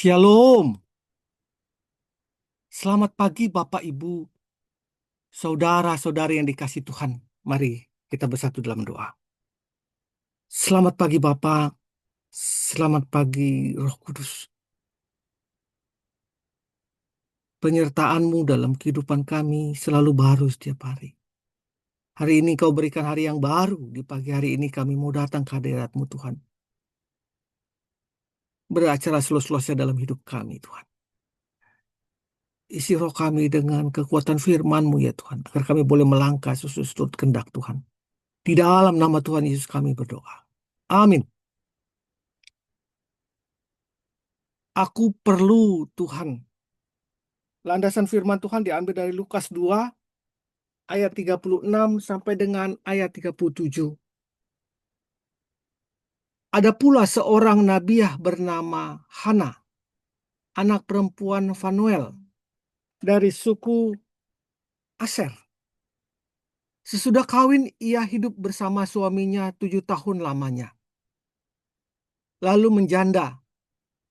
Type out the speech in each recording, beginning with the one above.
Shalom. Selamat pagi Bapak Ibu, saudara-saudari yang dikasihi Tuhan. Mari kita bersatu dalam doa. Selamat pagi Bapak, selamat pagi Roh Kudus. Penyertaan-Mu dalam kehidupan kami selalu baru setiap hari. Hari ini Kau berikan hari yang baru. Di pagi hari ini kami mau datang ke hadirat-Mu Tuhan. Beracara seluas-luasnya dalam hidup kami Tuhan. Isi roh kami dengan kekuatan firman-Mu ya Tuhan. Agar kami boleh melangkah sesuai kehendak Tuhan. Di dalam nama Tuhan Yesus kami berdoa. Amin. Aku perlu Tuhan. Landasan firman Tuhan diambil dari Lukas 2 ayat 36 sampai dengan ayat 37. Ada pula seorang nabiah bernama Hana, anak perempuan Fanuel dari suku Aser. Sesudah kawin ia hidup bersama suaminya 7 tahun lamanya. Lalu menjanda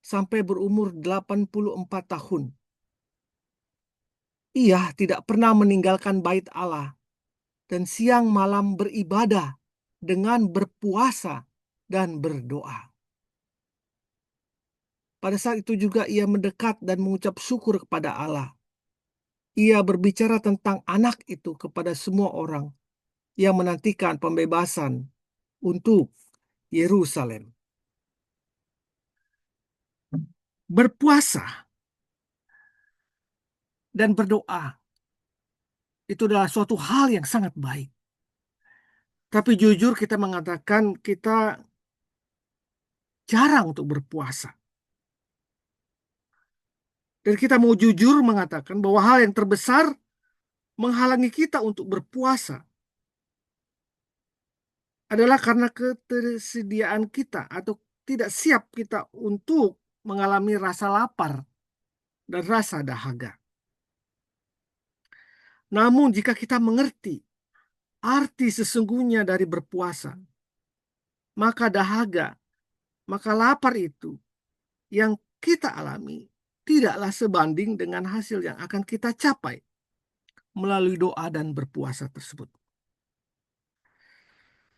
sampai berumur 84 tahun. Ia tidak pernah meninggalkan bait Allah dan siang malam beribadah dengan berpuasa dan berdoa. Pada saat itu juga ia mendekat dan mengucap syukur kepada Allah. Ia berbicara tentang anak itu kepada semua orang yang menantikan pembebasan untuk Yerusalem. Berpuasa dan berdoa itu adalah suatu hal yang sangat baik. Tapi jujur kita mengatakan kita jarang untuk berpuasa. Dan kita mau jujur mengatakan bahwa hal yang terbesar menghalangi kita untuk berpuasa adalah karena ketersediaan kita atau tidak siap kita untuk mengalami rasa lapar dan rasa dahaga. Namun jika kita mengerti arti sesungguhnya dari berpuasa, maka dahaga, maka lapar itu yang kita alami tidaklah sebanding dengan hasil yang akan kita capai melalui doa dan berpuasa tersebut.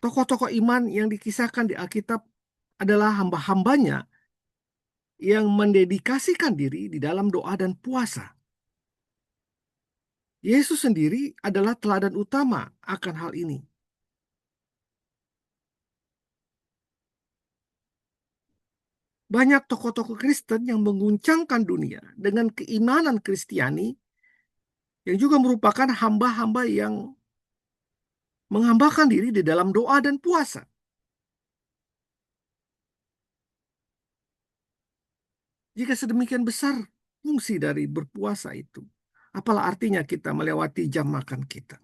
Tokoh-tokoh iman yang dikisahkan di Alkitab adalah hamba-hambanya yang mendedikasikan diri di dalam doa dan puasa. Yesus sendiri adalah teladan utama akan hal ini. Banyak tokoh-tokoh Kristen yang mengguncangkan dunia dengan keimanan Kristiani yang juga merupakan hamba-hamba yang menghambakan diri di dalam doa dan puasa. Jika sedemikian besar fungsi dari berpuasa itu, apalah artinya kita melewati jam makan kita?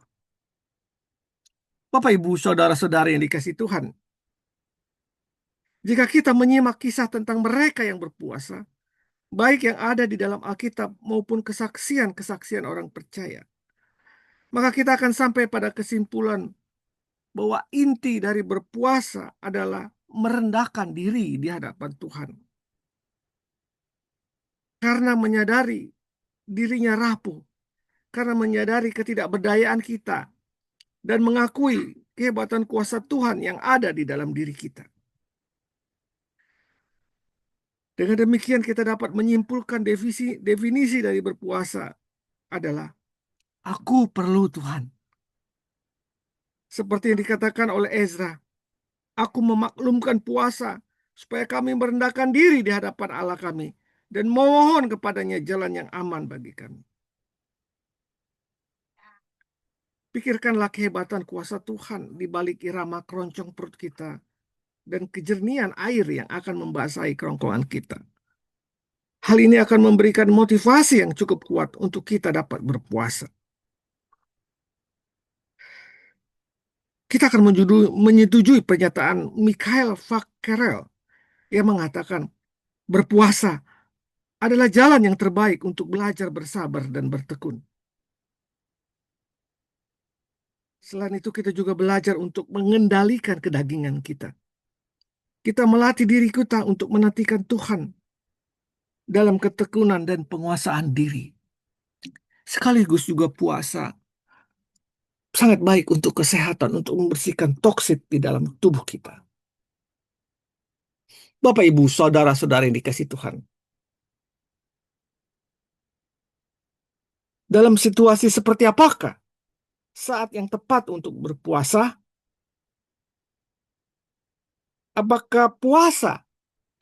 Bapak, Ibu, saudara-saudari yang dikasihi Tuhan, jika kita menyimak kisah tentang mereka yang berpuasa, baik yang ada di dalam Alkitab maupun kesaksian-kesaksian orang percaya, maka kita akan sampai pada kesimpulan bahwa inti dari berpuasa adalah merendahkan diri di hadapan Tuhan. Karena menyadari dirinya rapuh, karena menyadari ketidakberdayaan kita, dan mengakui kehebatan kuasa Tuhan yang ada di dalam diri kita. Dengan demikian kita dapat menyimpulkan definisi dari berpuasa adalah aku perlu Tuhan. Seperti yang dikatakan oleh Ezra, aku memaklumkan puasa supaya kami merendahkan diri di hadapan Allah kami dan mohon kepadanya jalan yang aman bagi kami. Pikirkanlah kehebatan kuasa Tuhan di balik irama keroncong perut kita dan kejernihan air yang akan membasahi kerongkongan kita. Hal ini akan memberikan motivasi yang cukup kuat untuk kita dapat berpuasa. Kita akan menyetujui pernyataan Mikhail Fakerel yang mengatakan berpuasa adalah jalan yang terbaik untuk belajar bersabar dan bertekun. Selain itu kita juga belajar untuk mengendalikan kedagingan kita. Kita melatih diri kita untuk menantikan Tuhan dalam ketekunan dan penguasaan diri. Sekaligus juga puasa sangat baik untuk kesehatan, untuk membersihkan toksit di dalam tubuh kita. Bapak, Ibu, saudara-saudara yang dikasih Tuhan. Dalam situasi seperti apakah saat yang tepat untuk berpuasa? Apakah puasa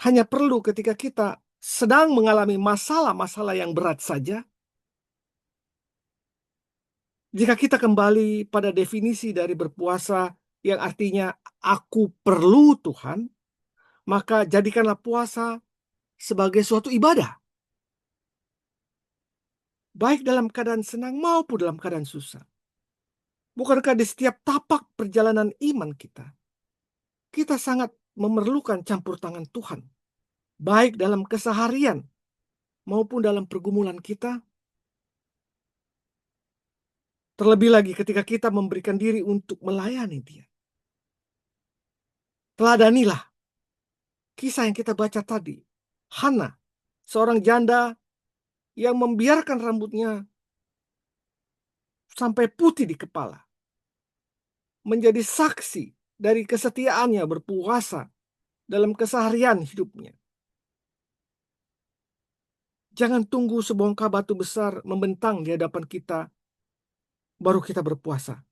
hanya perlu ketika kita sedang mengalami masalah-masalah yang berat saja? Jika kita kembali pada definisi dari berpuasa yang artinya aku perlu Tuhan, maka jadikanlah puasa sebagai suatu ibadah. Baik dalam keadaan senang maupun dalam keadaan susah. Bukankah di setiap tapak perjalanan iman kita, kita sangat memerlukan campur tangan Tuhan. Baik dalam keseharian maupun dalam pergumulan kita. Terlebih lagi ketika kita memberikan diri untuk melayani Dia. Teladanilah kisah yang kita baca tadi. Hana, seorang janda yang membiarkan rambutnya sampai putih di kepala. Menjadi saksi dari kesetiaannya berpuasa dalam keseharian hidupnya. Jangan tunggu sebongkah batu besar membentang di hadapan kita, baru kita berpuasa.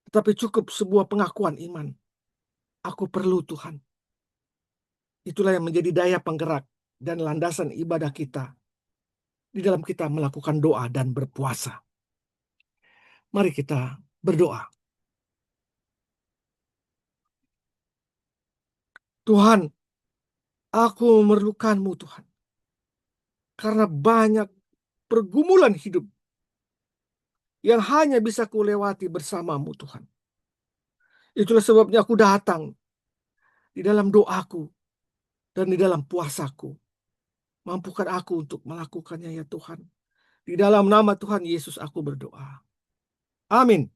Tetapi cukup sebuah pengakuan iman. Aku perlu Tuhan. Itulah yang menjadi daya penggerak dan landasan ibadah kita di dalam kita melakukan doa dan berpuasa. Mari kita berdoa. Tuhan, aku memerlukan-Mu Tuhan. Karena banyak pergumulan hidup yang hanya bisa kulewati bersama-Mu Tuhan. Itulah sebabnya aku datang di dalam doaku dan di dalam puasaku. Mampukan aku untuk melakukannya ya Tuhan. Di dalam nama Tuhan Yesus aku berdoa. Amin.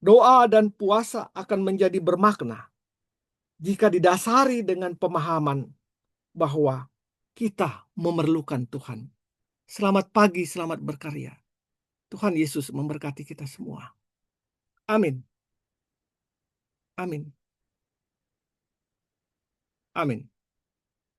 Doa dan puasa akan menjadi bermakna jika didasari dengan pemahaman bahwa kita memerlukan Tuhan. Selamat pagi, selamat berkarya. Tuhan Yesus memberkati kita semua. Amin. Amin. Amin.